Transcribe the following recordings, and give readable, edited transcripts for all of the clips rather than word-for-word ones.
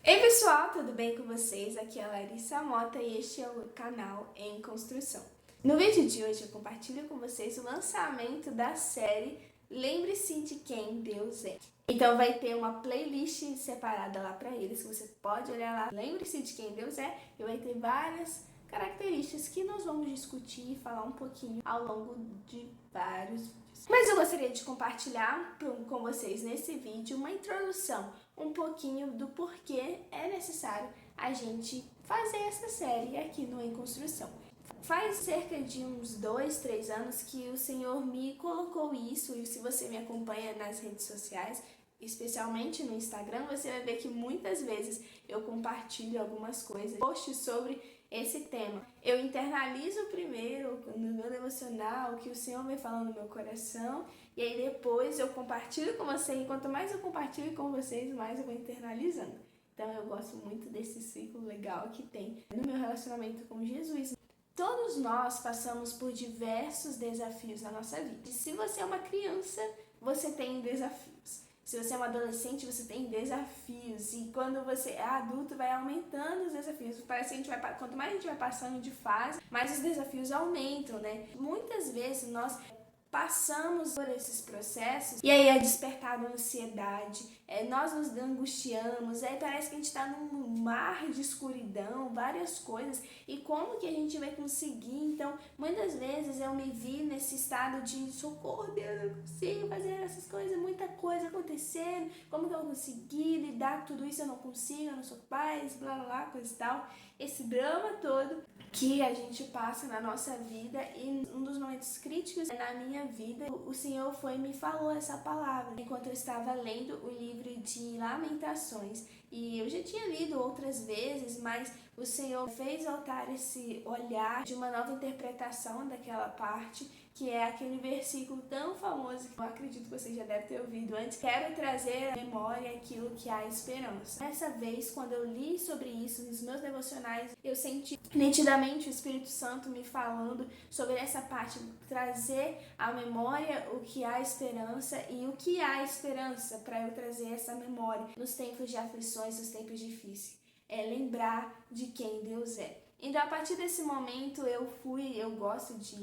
Ei pessoal, tudo bem com vocês? Aqui é a Larissa Mota e este é o canal Em Construção. No vídeo de hoje eu compartilho com vocês o lançamento da série Lembre-se de Quem Deus É. Então vai ter uma playlist separada lá para eles, que você pode olhar lá, Lembre-se de Quem Deus É, e vai ter várias características que nós vamos discutir e falar um pouquinho ao longo de vários vídeos. Mas eu gostaria de compartilhar com vocês nesse vídeo uma introdução, um pouquinho do porquê é necessário a gente fazer essa série aqui no Em Construção. Faz cerca de uns 2, 3 anos que o Senhor me colocou isso, e se você me acompanha nas redes sociais, especialmente no Instagram, você vai ver que muitas vezes eu compartilho algumas coisas, posts sobre esse tema. Eu internalizo primeiro no meu devocional o que o Senhor vem falando no meu coração, e aí depois eu compartilho com vocês, e quanto mais eu compartilho com vocês, mais eu vou internalizando. Então eu gosto muito desse ciclo legal que tem no meu relacionamento com Jesus. Todos nós passamos por diversos desafios na nossa vida. Se você é uma criança, você tem desafios. Se você é um adolescente, você tem desafios. E quando você é adulto, vai aumentando os desafios. Parece que a gente quanto mais a gente vai passando de fase, mais os desafios aumentam, né? Muitas vezes nós passamos por esses processos e aí é despertada a ansiedade, nós nos angustiamos, aí parece que a gente está num mar de escuridão, várias coisas, e como que a gente vai conseguir? Então, muitas vezes eu me vi nesse estado de socorro, Deus, eu não consigo fazer essas coisas, muita coisa acontecendo, como que eu vou conseguir lidar com tudo isso? Eu não consigo, eu não sou capaz, blá blá blá, coisa e tal, esse drama todo que a gente passa na nossa vida. E um dos momentos críticos na minha vida, o Senhor foi e me falou essa palavra enquanto eu estava lendo o livro de Lamentações. E eu já tinha lido outras vezes, mas o Senhor fez voltar esse olhar de uma nova interpretação daquela parte, que é aquele versículo tão famoso que eu acredito que você já deve ter ouvido antes. Quero trazer à memória aquilo que há esperança. Dessa vez, quando eu li sobre isso nos meus devocionais, eu senti nitidamente o Espírito Santo me falando sobre essa parte, trazer à memória o que há esperança. E o que há esperança para eu trazer essa memória nos tempos de aflições, nos tempos difíceis? É lembrar de quem Deus é. Então, a partir desse momento, eu gosto de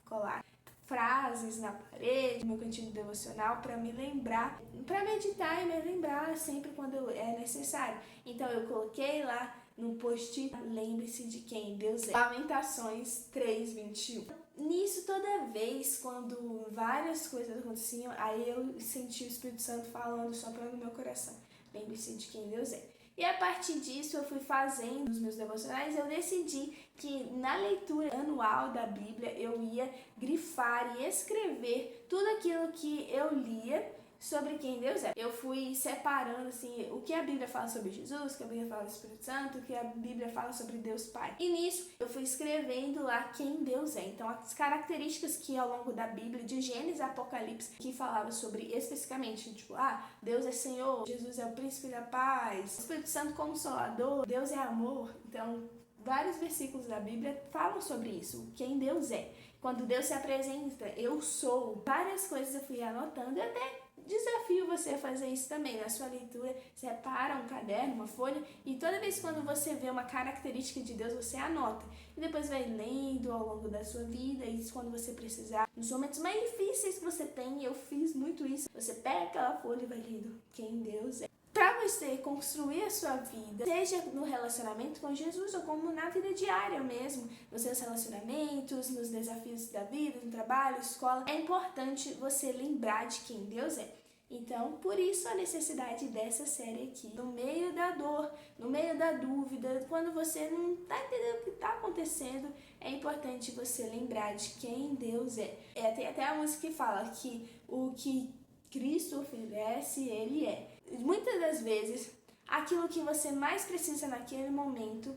colar frases na parede, no meu cantinho devocional, para me lembrar, para meditar e me lembrar sempre quando é necessário. Então, eu coloquei lá no post-it, lembre-se de quem Deus é. Lamentações 3:21. Nisso, toda vez, quando várias coisas aconteciam, aí eu senti o Espírito Santo falando, soprando no meu coração. Lembre-se de quem Deus é. E a partir disso eu fui fazendo os meus devocionais, eu decidi que na leitura anual da Bíblia eu ia grifar e escrever tudo aquilo que eu lia sobre quem Deus é. Eu fui separando assim o que a Bíblia fala sobre Jesus, o que a Bíblia fala do Espírito Santo, o que a Bíblia fala sobre Deus Pai. E nisso eu fui escrevendo lá quem Deus é. Então as características que ao longo da Bíblia, de Gênesis a Apocalipse, que falava sobre especificamente, tipo, Deus é Senhor, Jesus é o príncipe da paz, Espírito Santo Consolador, Deus é amor. Então vários versículos da Bíblia falam sobre isso, quem Deus é. Quando Deus se apresenta, eu sou. Várias coisas eu fui anotando, e até desafio você a fazer isso também. Na sua leitura, separa um caderno, uma folha, e toda vez quando você vê uma característica de Deus, você anota. E depois vai lendo ao longo da sua vida, e quando você precisar, nos momentos mais difíceis que você tem, eu fiz muito isso, você pega aquela folha e vai lendo quem Deus é. Para você construir a sua vida, seja no relacionamento com Jesus ou como na vida diária mesmo, nos seus relacionamentos, nos desafios da vida, no trabalho, escola, é importante você lembrar de quem Deus é. Então, por isso a necessidade dessa série aqui. No meio da dor, no meio da dúvida, quando você não está entendendo o que está acontecendo, é importante você lembrar de quem Deus é. Tem até a música que fala que o que Cristo oferece, Ele é. Muitas das vezes, aquilo que você mais precisa naquele momento,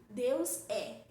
Deus é.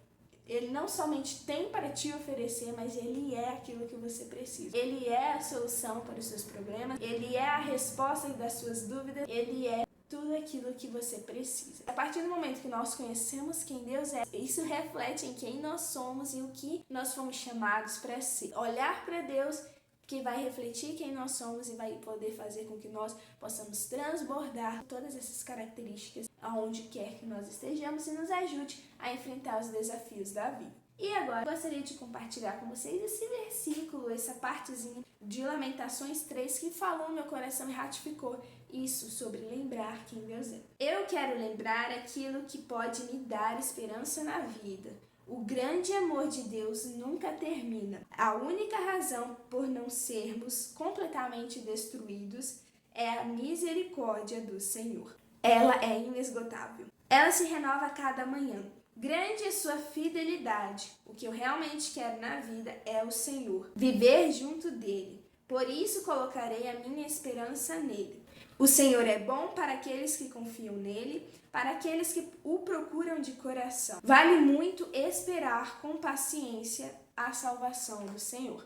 Ele não somente tem para te oferecer, mas Ele é aquilo que você precisa. Ele é a solução para os seus problemas, Ele é a resposta das suas dúvidas, Ele é tudo aquilo que você precisa. A partir do momento que nós conhecemos quem Deus é, isso reflete em quem nós somos e o que nós fomos chamados para ser. Olhar para Deus, que vai refletir quem nós somos e vai poder fazer com que nós possamos transbordar todas essas características aonde quer que nós estejamos e nos ajude a enfrentar os desafios da vida. E agora eu gostaria de compartilhar com vocês esse versículo, essa partezinha de Lamentações 3 que falou no meu coração e ratificou isso sobre lembrar quem Deus é. Eu quero lembrar aquilo que pode me dar esperança na vida. O grande amor de Deus nunca termina. A única razão por não sermos completamente destruídos é a misericórdia do Senhor. Ela é inesgotável. Ela se renova a cada manhã. Grande é sua fidelidade. O que eu realmente quero na vida é o Senhor. Viver junto dele. Por isso colocarei a minha esperança nele. O Senhor é bom para aqueles que confiam nele, para aqueles que o procuram de coração. Vale muito esperar com paciência a salvação do Senhor.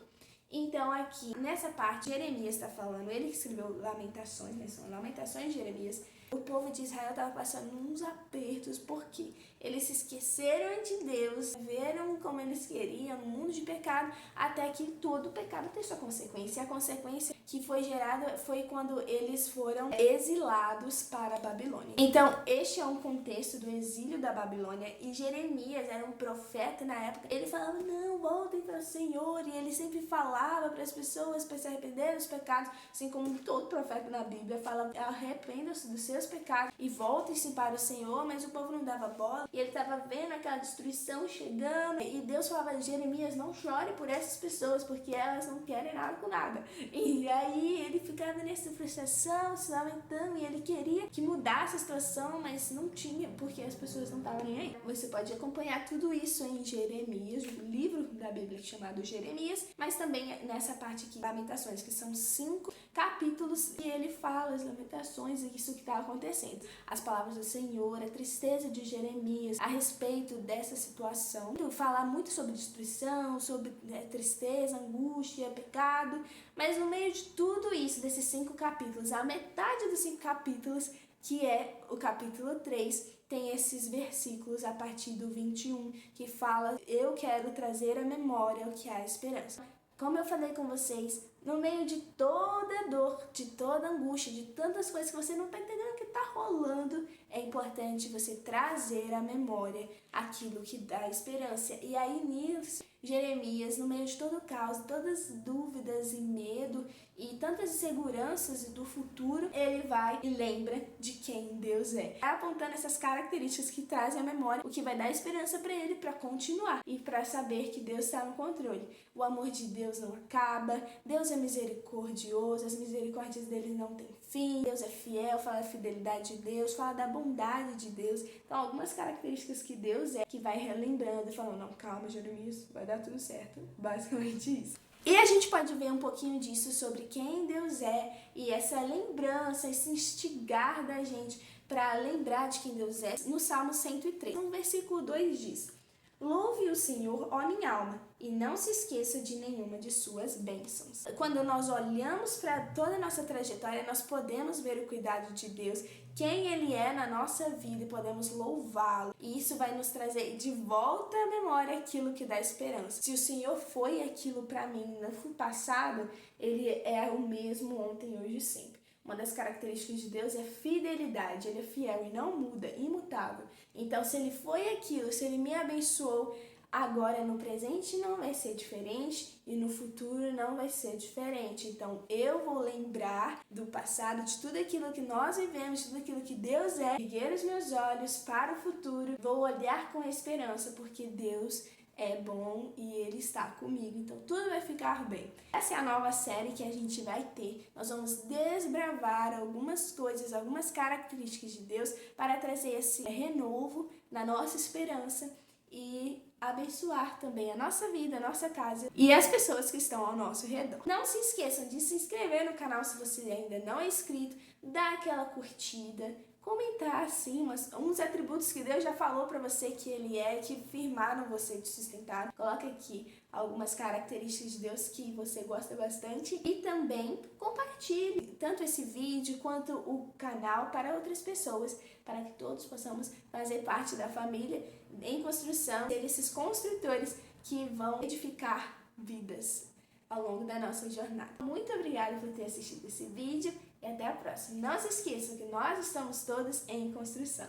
Então aqui, nessa parte, Jeremias está falando, ele que escreveu Lamentações, né? São Lamentações de Jeremias. O povo de Israel estava passando uns apertos, porque eles se esqueceram de Deus, viram como eles queriam, no mundo de pecado, até que todo pecado tem sua consequência. E a consequência que foi gerada foi quando eles foram exilados para a Babilônia. Então, este é um contexto do exílio da Babilônia, e Jeremias era um profeta na época. Ele falava, não, voltem para o Senhor, e ele sempre falava para as pessoas para se arrependerem dos pecados, assim como todo profeta na Bíblia fala, arrependam-se dos seus pecados e voltem-se para o Senhor, mas o povo não dava bola, e ele estava vendo aquela destruição chegando, e Deus falava, Jeremias, não chore por essas pessoas, porque elas não querem nada com nada. E aí ele ficava nessa frustração, se lamentando, e ele queria que mudasse a situação, mas não tinha, porque as pessoas não estavam nem aí. Você pode acompanhar tudo isso em Jeremias, o livro da Bíblia chamado Jeremias, mas também nessa parte aqui, Lamentações, que são 5 capítulos, e ele fala as lamentações e isso que está acontecendo. As palavras do Senhor, a tristeza de Jeremias a respeito dessa situação. Falar muito sobre destruição, sobre tristeza, angústia, pecado, mas no meio de tudo isso, desses 5 capítulos, a metade dos 5 capítulos, que é o capítulo 3, tem esses versículos a partir do 21, que fala, eu quero trazer à memória o que há esperança. Como eu falei com vocês, no meio de toda dor, de toda angústia, de tantas coisas que você não está entendendo que está rolando, é importante você trazer à memória aquilo que dá esperança. E aí nisso, Jeremias, no meio de todo o caos, todas as dúvidas e medo e tantas inseguranças do futuro, ele vai e lembra de quem Deus é. Apontando essas características que trazem à memória, o que vai dar esperança para ele para continuar e para saber que Deus está no controle. O amor de Deus não acaba, Deus é misericordioso, as misericórdias dele não têm fim, Deus é fiel, fala da fidelidade de Deus, fala da bondade de Deus. Então, algumas características que Deus é, que vai relembrando e falando, não, calma, Jeremias, vai dar tudo certo. Basicamente isso. E a gente pode ver um pouquinho disso sobre quem Deus é e essa lembrança, esse instigar da gente para lembrar de quem Deus é. No Salmo 103, no versículo 2 diz, louve o Senhor, ó minha alma, e não se esqueça de nenhuma de suas bênçãos. Quando nós olhamos para toda a nossa trajetória, nós podemos ver o cuidado de Deus, quem Ele é na nossa vida, e podemos louvá-lo. E isso vai nos trazer de volta à memória aquilo que dá esperança. Se o Senhor foi aquilo para mim no passado, Ele é o mesmo ontem, hoje e sempre. Uma das características de Deus é fidelidade, Ele é fiel e não muda, imutável. Então, se Ele foi aquilo, se Ele me abençoou, agora no presente não vai ser diferente e no futuro não vai ser diferente. Então, eu vou lembrar do passado, de tudo aquilo que nós vivemos, de tudo aquilo que Deus é, erguer os meus olhos para o futuro, vou olhar com esperança, porque Deus é bom e Ele está comigo, então tudo vai ficar bem. Essa é a nova série que a gente vai ter. Nós vamos desbravar algumas coisas, algumas características de Deus para trazer esse renovo na nossa esperança e abençoar também a nossa vida, a nossa casa e as pessoas que estão ao nosso redor. Não se esqueçam de se inscrever no canal se você ainda não é inscrito, dar aquela curtida, comentar assim uns atributos que Deus já falou para você que Ele é, que firmaram você, de sustentar. Coloca aqui algumas características de Deus que você gosta bastante e também compartilhe tanto esse vídeo quanto o canal para outras pessoas, para que todos possamos fazer parte da família em construção, ser esses construtores que vão edificar vidas ao longo da nossa jornada. Muito obrigada por ter assistido esse vídeo e até a próxima. Não se esqueçam que nós estamos todos em construção.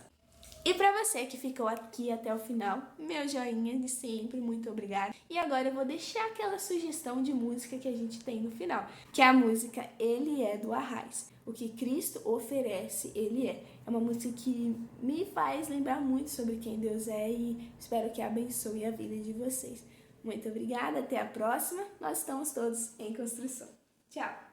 E pra você que ficou aqui até o final, meu joinha de sempre, muito obrigada. E agora eu vou deixar aquela sugestão de música que a gente tem no final, que é a música Ele é do Arraiz. O que Cristo oferece, Ele é. É uma música que me faz lembrar muito sobre quem Deus é e espero que abençoe a vida de vocês. Muito obrigada, até a próxima. Nós estamos todos em construção. Tchau!